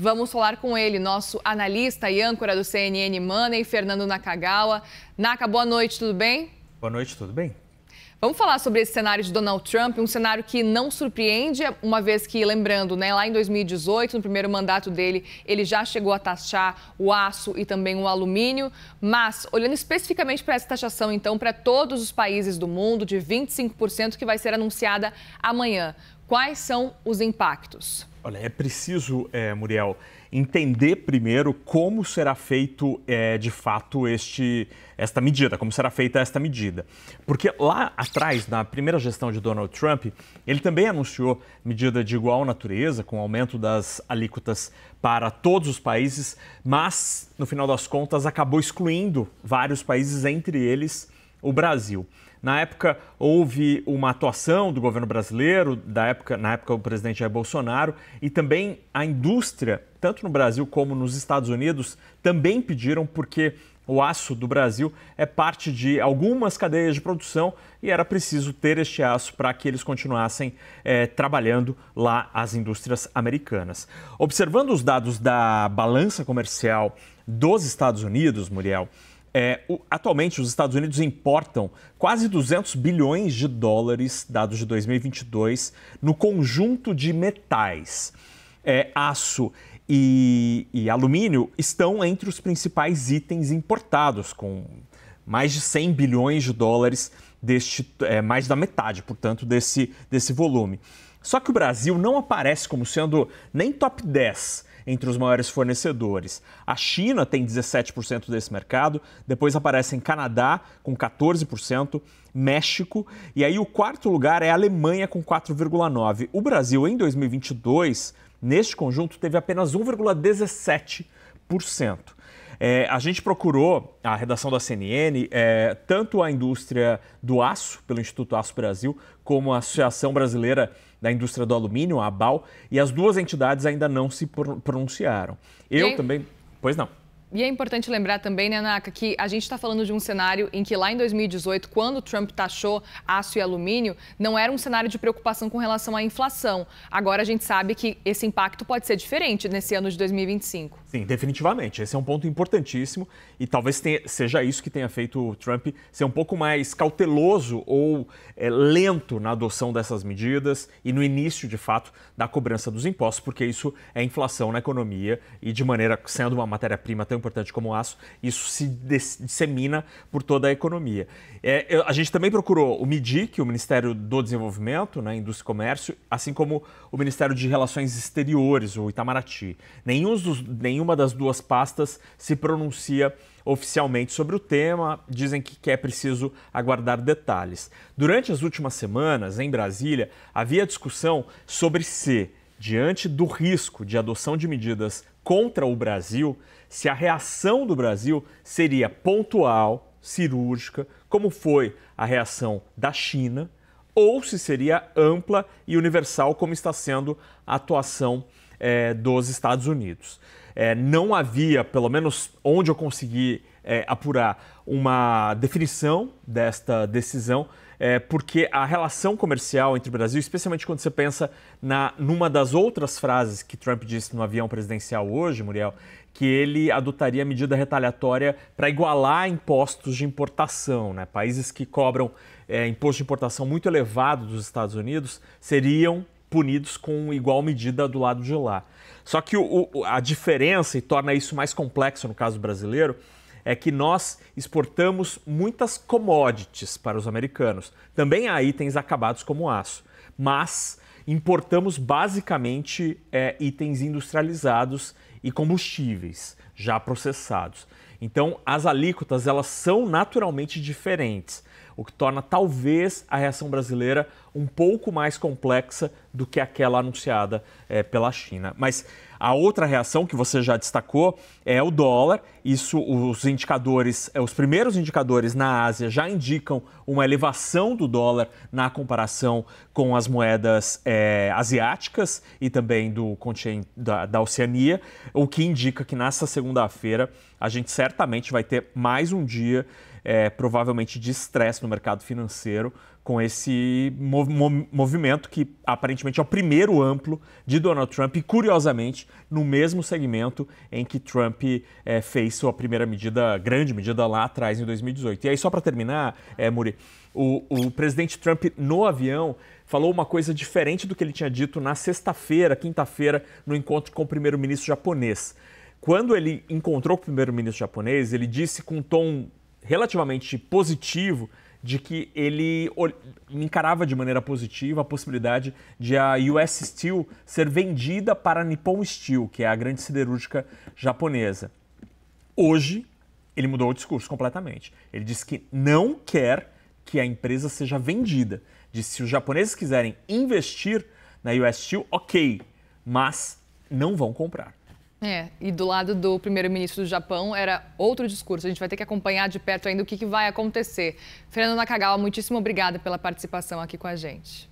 Vamos falar com ele, nosso analista e âncora do CNN Money, Fernando Nakagawa. Naka, boa noite, tudo bem? Boa noite, tudo bem? Vamos falar sobre esse cenário de Donald Trump, um cenário que não surpreende, uma vez que, lembrando, lá em 2018, no primeiro mandato dele, ele já chegou a taxar o aço e também o alumínio. Mas, olhando especificamente para essa taxação, então, para todos os países do mundo, de 25%, que vai ser anunciada amanhã, quais são os impactos? Olha, é preciso, Muriel, entender primeiro como será feito, de fato, esta medida, como será feita esta medida. Porque lá atrás, na primeira gestão de Donald Trump, ele também anunciou medida de igual natureza, com aumento das alíquotas para todos os países, mas, no final das contas, acabou excluindo vários países, entre eles o Brasil. Na época, houve uma atuação do governo brasileiro, na época o presidente Jair Bolsonaro, e também a indústria, tanto no Brasil como nos Estados Unidos, também pediram, porque o aço do Brasil é parte de algumas cadeias de produção e era preciso ter este aço para que eles continuassem trabalhando lá as indústrias americanas. Observando os dados da balança comercial dos Estados Unidos, Muriel, atualmente, os Estados Unidos importam quase 200 bilhões de dólares, dados de 2022, no conjunto de metais. Aço e alumínio estão entre os principais itens importados, com mais de 100 bilhões de dólares, mais da metade, portanto, desse volume. Só que o Brasil não aparece como sendo nem top 10 entre os maiores fornecedores. A China tem 17% desse mercado, depois aparecem Canadá com 14%, México, e aí o quarto lugar é a Alemanha com 4,9%. O Brasil, em 2022, neste conjunto, teve apenas 1,17%. A gente procurou, a redação da CNN, tanto a indústria do aço, pelo Instituto Aço Brasil, como a Associação Brasileira da Indústria do Alumínio, a ABAL, e as duas entidades ainda não se pronunciaram. Eu também... Pois não. E é importante lembrar também, né, Naka, que a gente está falando de um cenário em que lá em 2018, quando Trump taxou aço e alumínio, não era um cenário de preocupação com relação à inflação. Agora a gente sabe que esse impacto pode ser diferente nesse ano de 2025. Sim, definitivamente. Esse é um ponto importantíssimo e talvez seja isso que tenha feito o Trump ser um pouco mais cauteloso ou lento na adoção dessas medidas e no início, de fato, da cobrança dos impostos, porque isso é inflação na economia e, de maneira, sendo uma matéria-prima tão importante como o aço, isso se dissemina por toda a economia. A gente também procurou o MIDIC, o Ministério do Desenvolvimento, né, Indústria e Comércio, assim como o Ministério de Relações Exteriores, o Itamaraty. Nenhuma das duas pastas se pronuncia oficialmente sobre o tema, dizem que é preciso aguardar detalhes. Durante as últimas semanas, em Brasília, havia discussão sobre se, diante do risco de adoção de medidas contra o Brasil, se a reação do Brasil seria pontual, cirúrgica, como foi a reação da China, ou se seria ampla e universal, como está sendo a atuação dos Estados Unidos. Não havia, pelo menos onde eu consegui apurar, uma definição desta decisão, porque a relação comercial entre o Brasil, especialmente quando você pensa numa das outras frases que Trump disse no avião presidencial hoje, Muriel, que ele adotaria medida retaliatória para igualar impostos de importação, né? Países que cobram imposto de importação muito elevado dos Estados Unidos seriam punidos com igual medida do lado de lá. Só que a diferença, e torna isso mais complexo no caso brasileiro, é que nós exportamos muitas commodities para os americanos. Também há itens acabados como aço, mas importamos basicamente itens industrializados e combustíveis já processados. Então, as alíquotas, elas são naturalmente diferentes, o que torna talvez a reação brasileira um pouco mais complexa do que aquela anunciada pela China. Mas a outra reação que você já destacou é o dólar. Isso, os indicadores, os primeiros indicadores na Ásia já indicam uma elevação do dólar na comparação com as moedas asiáticas e também do continente da Oceania, o que indica que nessa segunda-feira a gente certamente vai ter mais um dia provavelmente de estresse no mercado financeiro com esse movimento que aparentemente é o primeiro amplo de Donald Trump e, curiosamente, no mesmo segmento em que Trump fez sua primeira grande medida lá atrás, em 2018. E aí, só para terminar, Muri, o presidente Trump, no avião, falou uma coisa diferente do que ele tinha dito na sexta-feira, quinta-feira, no encontro com o primeiro-ministro japonês. Quando ele encontrou com o primeiro-ministro japonês, ele disse com um tom relativamente positivo de que ele encarava de maneira positiva a possibilidade de a US Steel ser vendida para a Nippon Steel, que é a grande siderúrgica japonesa. Hoje, ele mudou o discurso completamente. Ele disse que não quer que a empresa seja vendida. Disse que se os japoneses quiserem investir na US Steel, ok, mas não vão comprar. E do lado do primeiro-ministro do Japão era outro discurso. A gente vai ter que acompanhar de perto ainda o que vai acontecer. Fernanda Nakagawa, muitíssimo obrigada pela participação aqui com a gente.